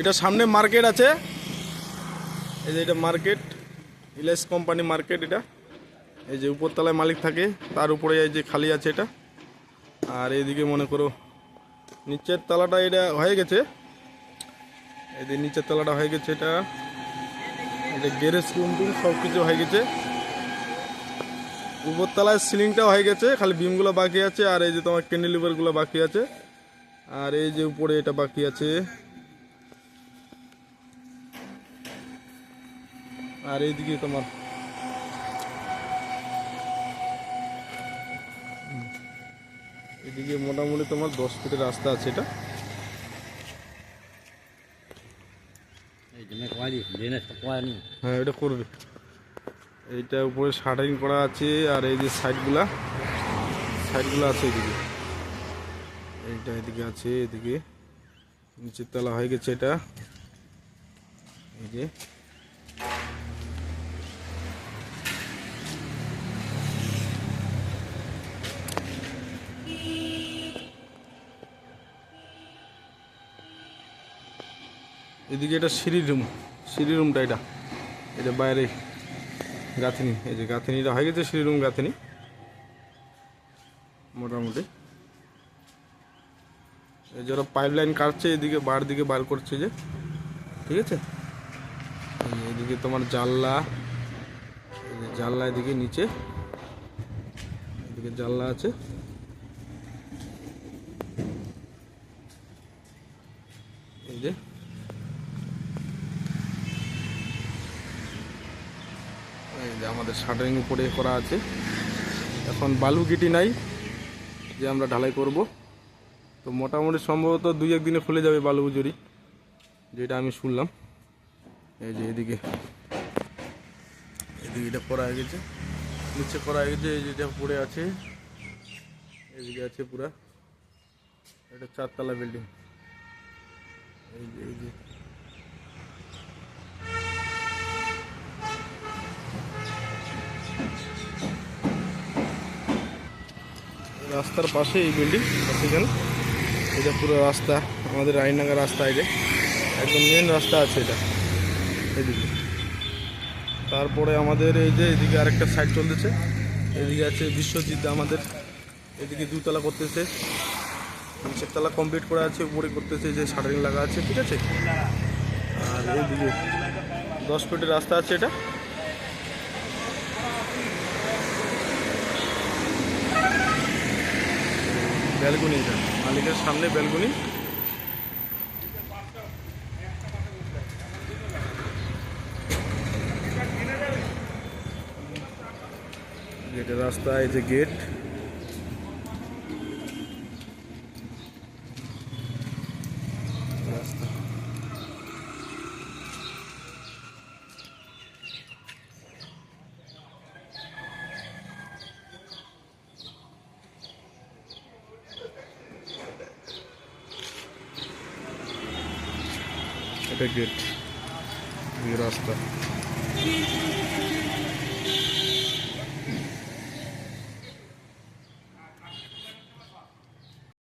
এটা সামনে মার্কেট আছে, এই যে এটা মার্কেট, ইলেস কোম্পানি মার্কেট। এটা এই যে উপরতলায় মালিক থাকে, তার উপরে এই যে খালি আছে এটা। আর এইদিকে মনে করো নিচের তলাটা এটা হয়ে গেছে, এই যে নিচের তলাটা হয়ে গেছে। এটা এটা গ্যারেজ রুম টুম সব কিছু হয়ে গেছে। উপরতলায় সিলিংটাও হয়ে গেছে, খালি বিমগুলো বাকি আছে। আর এই যে তোমার ক্যান্ডেলিভারগুলো বাকি আছে। আর এই যে উপরে এটা বাকি আছে। আর এইদিকে তোমার এদিকে মোটামুটি তোমার 10 ফিটের রাস্তা আছে। এটা হ্যাঁ এটা করবে, এইটা উপরে শাটারিং করা আছে। আর এই যে সাইডগুলো আছে এদিকে, এইটা এদিকে আছে, এদিকে নিচের তলা হয়ে গেছে। এটা এই যে এদিকে এটা সিঁড়ি রুমটা এটা বাইরে গাঁথনি, এই যে গাঁথনিটা হয়ে গেছে, সিঁড়ি রুম গাঁথনি মোটামুটি। এই যারা পাইপ লাইন কাটছে এদিকে দিকে বার করছে যে, ঠিক আছে। এদিকে তোমার জানলা, এদিকে নিচে এদিকে জানলা আছে। এই যে আমাদের শাটারিং উপরে করা আছে। এখন বালু গিটি নাই যে আমরা ঢালাই করব, তো মোটামুটি সম্ভবত 2-1 দিনে খুলে যাবে বালু জড়ি, যেটা আমি শুনলাম। এই যে এদিকে এটা করা হয়ে গেছে, নিচে করা হয়ে গেছে। এই যেটা পড়ে আছে এদিকে আছে পুরা, এটা 4 তলা বিল্ডিং। এই যে রাস্তার পাশে এই বিল্ডিং, সেখানে এটা পুরো রাস্তা আমাদের রায়নাগা রাস্তা, এটা একদম মেন রাস্তা আছে এটা এদিকে। তারপরে আমাদের এই যে এদিকে আরেকটা সাইড চলতেছে, এদিকে আছে বিশ্বজিৎ আমাদের, এদিকে 2 তলা করতেছে, নিচের তলা কমপ্লিট করা আছে, উপরে করতেছে, যে শাটারিং লাগা আছে, ঠিক আছে। আর এইদিকে 10 ফিটের রাস্তা আছে। এটা ব্যালকনি, এটা মালিকের সামনে ব্যালকনি। গেটের রাস্তা, এই যে গেট, রাস্তা। এটা গেট, রাস্তা।